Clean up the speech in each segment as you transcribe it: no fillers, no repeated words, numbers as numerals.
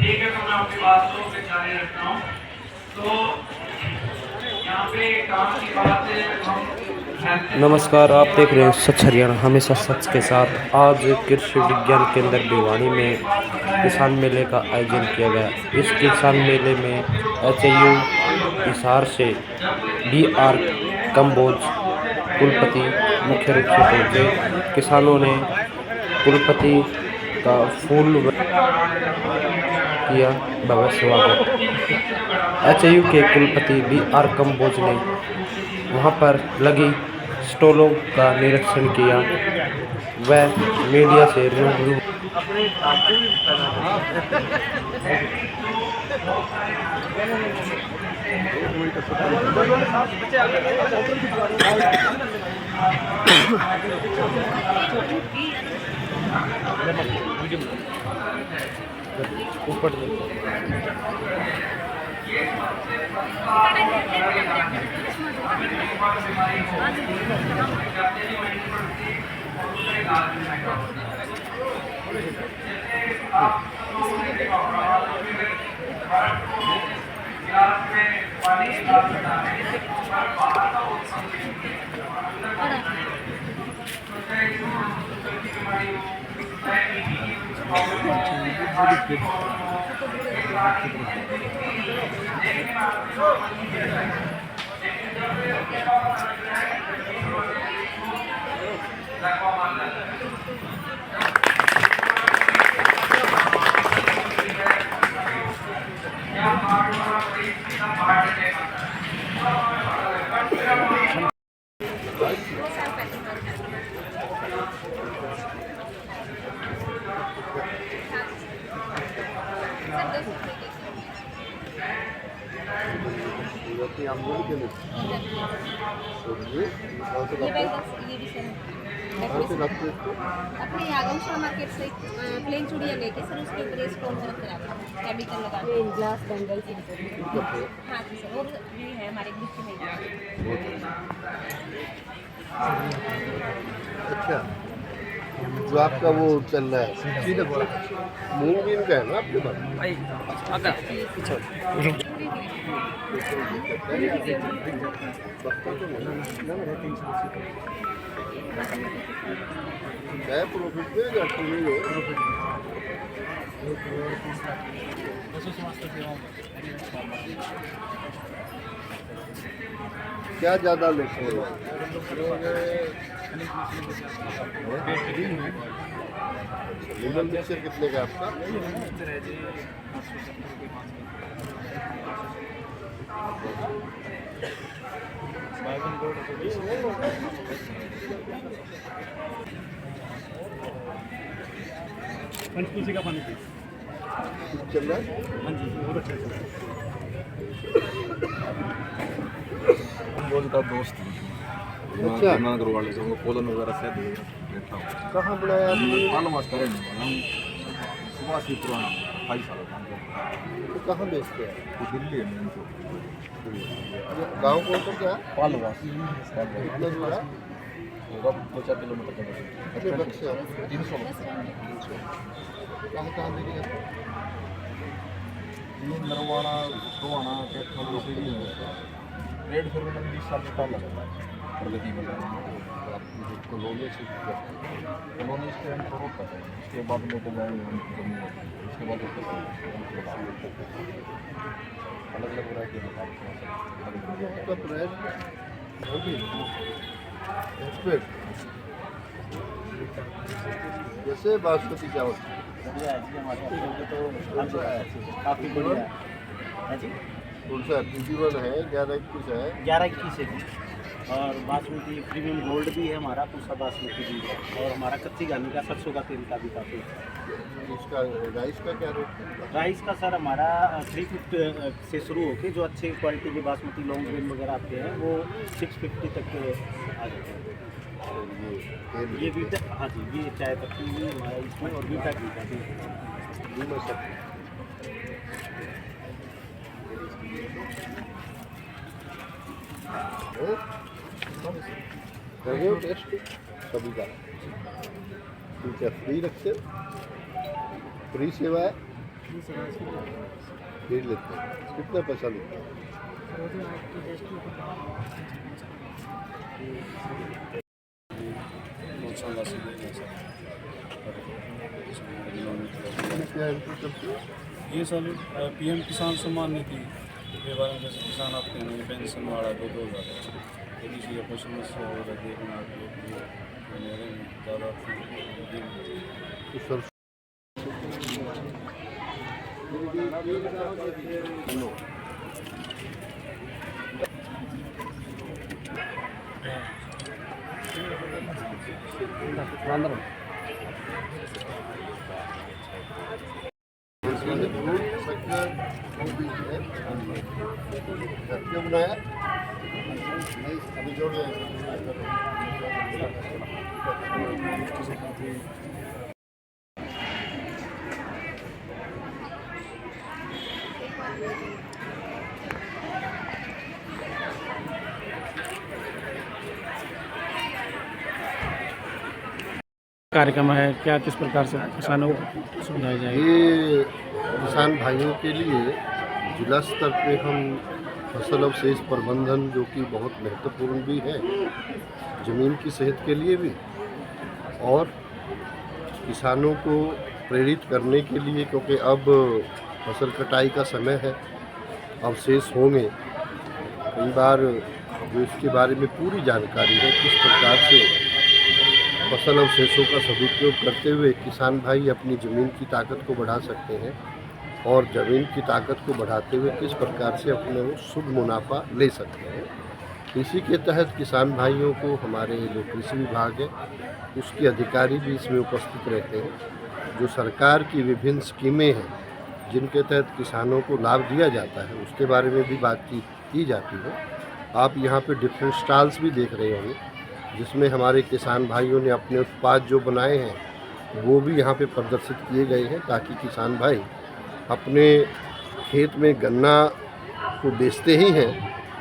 ठीक है, तो मैं अपनी बात को फिर जारी रखता हूँ। तो यहाँ पे काम की बात है, हम नमस्कार, आप देख रहे हैं सच हरियाणा, हमेशा सच के साथ। आज कृषि विज्ञान केंद्र भिवानी में किसान मेले का आयोजन किया गया। इस किसान मेले में एचयू हिसार से BR कंबोज कुलपति मुख्य रूप से पहुंचे। किसानों ने कुलपति का फूल किया भव्य स्वागत। एचयू के कुलपति BR कंबोज ने वहां पर लगी स्टॉलों का निरीक्षण किया। वह मीडिया से रूबरू अपने आगमशाला मार्केट से प्लेन चूड़ियाँ लेके सर उसके ऊपर ये स्टोन वर्क करा केमिकल लगा के ग्लास बैंगल से हाँ जी सर, और ये है हमारे गिफ्ट में। अच्छा, जो आपका वो चल रहा है मूंगबीन का है ना आपके पास? क्या प्रॉफिट में या पूरी है? क्या ज़्यादा लेते हैं? लीमन मिक्सर कितने का आपका? पंचकुशी का पानी चल रहा है? हाँ जी, बहुत अच्छा चल रहा है। का दोस्त अच्छा। नगर वाले जो पोलन वगैरह से बैठा हूँ। कहाँ बनाया आपने? मालूमात करें हम सुबह से पुराना 28 साल काम करते हैं। तो कहाँ बेचते हैं? वो दिल्ली है मेन तो गाँव कौन सा क्या? पालवास कितना दूर है? 2-4 किलोमीटर का अच्छा, बक्से 300 कहाँ कहाँ देंगे? नरवाना सुहाना टेक्नोलॉजी से रेड फिर 20 साल का लगा प्रगति में कॉलोनी से कॉलोनी स्टैंड पर होता है। उसके बाद में तो उसके बाद अलग अलग वैरायटी का प्राइस होगी एक्सपेक्ट जैसे बासमती चावल काफ़ी बढ़िया है जी। कौन सा 21 है? 11-21 है? 11-21 है जी। और बासमती प्रीमियम गोल्ड भी है हमारा, पूसा बासमती भी है, और हमारा कच्ची गानी का सरसों का तेल का भी काफ़ी है। इसका राइस का क्या रेट है? राइस का सर हमारा 350 से शुरू होके जो अच्छे क्वालिटी के बासमती लॉन्ग ग्रेन वगैरह आते हैं वो 650 तक के आ जाते हैं। ये बीटा, हाँ जी, ये चाय पत्ती भी हमारा इसमें, और बीटा घी का भी कर रहे हो टेस्ट सभी का? ठीक है, फ्री रखते फ्री सेवा है। खरीद लेते हैं। कितना पैसा लेते हैं? क्या एंट्री करते हो? ये सर पीएम किसान सम्मान निधि के बारे में, जैसे किसान आपके हैं पेंशन वाला 2,000 तो किसी का कोई समस्या हो रहा देखना मेरे में ज़्यादा तो सर क्यों बनाया? नहीं, अभी जोड़ कार्यक्रम है, क्या किस प्रकार से किसानों को सुविधाएं जाएगी? ये किसान भाइयों के लिए जिला स्तर पे हम फसल अवशेष प्रबंधन, जो कि बहुत महत्वपूर्ण भी है ज़मीन की सेहत के लिए भी, और किसानों को प्रेरित करने के लिए, क्योंकि अब फसल कटाई का समय है, अवशेष होंगे। कई बार जो इसके बारे में पूरी जानकारी है, किस प्रकार से फसल अवशेषों का सदुपयोग करते हुए किसान भाई अपनी ज़मीन की ताकत को बढ़ा सकते हैं, और ज़मीन की ताकत को बढ़ाते हुए किस प्रकार से अपने वो शुद्ध मुनाफा ले सकते हैं। इसी के तहत किसान भाइयों को हमारे जो कृषि विभाग है उसके अधिकारी भी इसमें उपस्थित रहते हैं। जो सरकार की विभिन्न स्कीमें हैं जिनके तहत किसानों को लाभ दिया जाता है, उसके बारे में भी बातचीत की जाती है। आप यहाँ पे डिफरेंट स्टॉल्स भी देख रहे होंगे, जिसमें हमारे किसान भाइयों ने अपने उत्पाद जो बनाए हैं वो भी यहाँ पे प्रदर्शित किए गए हैं, ताकि किसान भाई अपने खेत में गन्ना को बेचते ही हैं,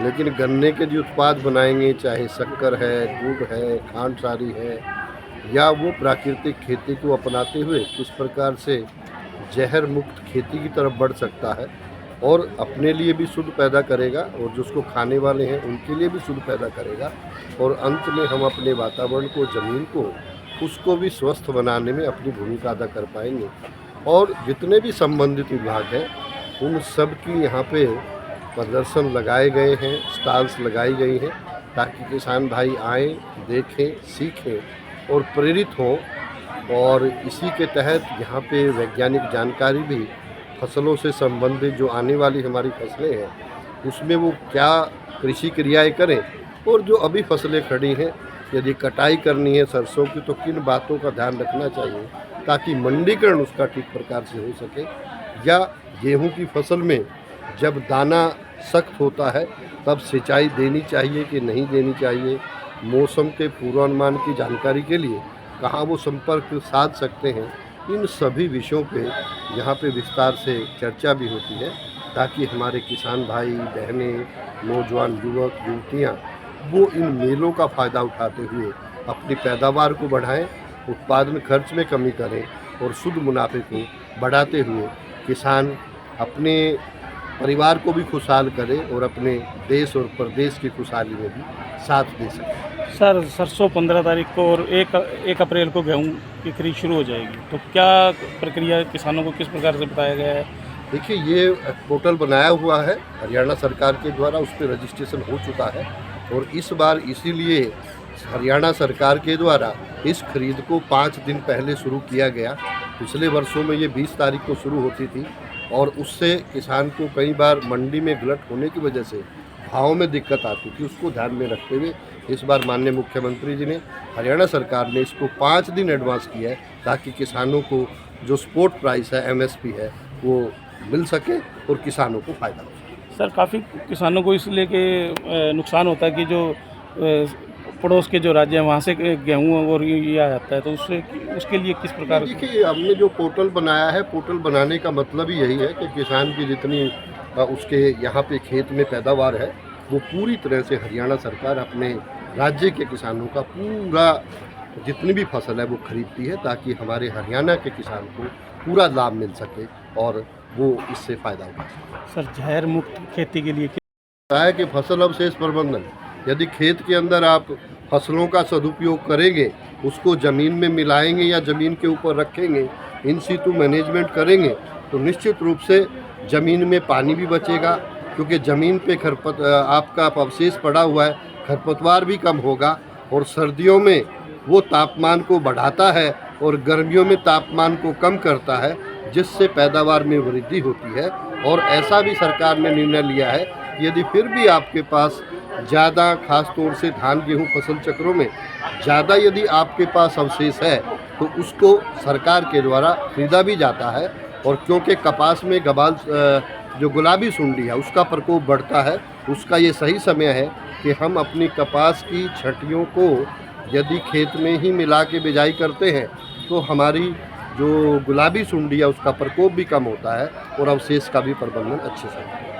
लेकिन गन्ने के जो उत्पाद बनाएंगे, चाहे शक्कर है, गुड़ है, खांड सारी है, या वो प्राकृतिक खेती को अपनाते हुए किस प्रकार से जहर मुक्त खेती की तरफ बढ़ सकता है, और अपने लिए भी शुद्ध पैदा करेगा और जो उसको खाने वाले हैं उनके लिए भी शुद्ध पैदा करेगा, और अंत में हम अपने वातावरण को, ज़मीन को, उसको भी स्वस्थ बनाने में अपनी भूमिका अदा कर पाएंगे। और जितने भी संबंधित विभाग हैं उन सब की यहाँ पे प्रदर्शन लगाए गए हैं, स्टॉल्स लगाई गई हैं, ताकि किसान भाई आएँ, देखें, सीखें और प्रेरित हों। और इसी के तहत यहाँ पे वैज्ञानिक जानकारी भी फसलों से संबंधित, जो आने वाली हमारी फसलें हैं उसमें वो क्या कृषि क्रियाएं करें, और जो अभी फसलें खड़ी हैं यदि कटाई करनी है सरसों की तो किन बातों का ध्यान रखना चाहिए ताकि मंडीकरण उसका ठीक प्रकार से हो सके, या गेहूं की फसल में जब दाना सख्त होता है तब सिंचाई देनी चाहिए कि नहीं देनी चाहिए, मौसम के पूर्वानुमान की जानकारी के लिए कहाँ वो संपर्क साध सकते हैं। इन सभी विषयों पे यहाँ पे विस्तार से चर्चा भी होती है, ताकि हमारे किसान भाई बहनें, नौजवान युवक युवतियाँ वो इन मेलों का फ़ायदा उठाते हुए अपनी पैदावार को बढ़ाएं, उत्पादन खर्च में कमी करें और शुद्ध मुनाफे को बढ़ाते हुए किसान अपने परिवार को भी खुशहाल करे और अपने देश और प्रदेश की खुशहाली में भी साथ दे सके। सर, सरसों 15 तारीख को और 1 अप्रैल को गेहूं की खरीद शुरू हो जाएगी, तो क्या प्रक्रिया किसानों को किस प्रकार से बताया गया है? देखिए, ये पोर्टल बनाया हुआ है हरियाणा सरकार के द्वारा, उस पर रजिस्ट्रेशन हो चुका है, और इस बार इसीलिए हरियाणा सरकार के द्वारा इस खरीद को 5 दिन पहले शुरू किया गया। पिछले वर्षों में ये 20 तारीख को शुरू होती थी, और उससे किसान को कई बार मंडी में गलत होने की वजह से भाव में दिक्कत आती थी। उसको ध्यान में रखते हुए इस बार माननीय मुख्यमंत्री जी ने, हरियाणा सरकार ने इसको 5 दिन एडवांस किया है, ताकि किसानों को जो स्पोर्ट प्राइस है, MSP है, वो मिल सके और किसानों को फ़ायदा हो सके। सर, काफ़ी किसानों को इसलिए कि नुकसान होता है कि जो पड़ोस के जो राज्य हैं वहाँ से गेहूँ और ये आ जाता है, तो उसके लिए किस प्रकार? देखिए, हमने जो पोर्टल बनाया है, पोर्टल बनाने का मतलब ही यही है कि किसान की जितनी उसके यहाँ पे खेत में पैदावार है वो पूरी तरह से हरियाणा सरकार अपने राज्य के किसानों का पूरा जितनी भी फसल है वो खरीदती है, ताकि हमारे हरियाणा के किसान को पूरा लाभ मिल सके। और वो इससे फ़ायदा उठा सकें। सर जहर मुक्त खेती के लिए है कि फसल अवशेष प्रबंधन, यदि खेत के अंदर आप फसलों का सदुपयोग करेंगे, उसको ज़मीन में मिलाएंगे या ज़मीन के ऊपर रखेंगे, इन सीटू मैनेजमेंट करेंगे, तो निश्चित रूप से ज़मीन में पानी भी बचेगा, क्योंकि ज़मीन पे आपका अवशेष पड़ा हुआ है, खरपतवार भी कम होगा, और सर्दियों में वो तापमान को बढ़ाता है और गर्मियों में तापमान को कम करता है, जिससे पैदावार में वृद्धि होती है। और ऐसा भी सरकार ने निर्णय लिया है कि यदि फिर भी आपके पास ज़्यादा, खास तौर से धान गेहूं फसल चक्रों में ज़्यादा यदि आपके पास अवशेष है, तो उसको सरकार के द्वारा खरीदा भी जाता है। और क्योंकि कपास में जो गुलाबी सुंडी है उसका प्रकोप बढ़ता है, उसका ये सही समय है कि हम अपनी कपास की छटियों को यदि खेत में ही मिला के बिजाई करते हैं, तो हमारी जो गुलाबी सुंडी है उसका प्रकोप भी कम होता है और अवशेष का भी प्रबंधन अच्छे से होता है।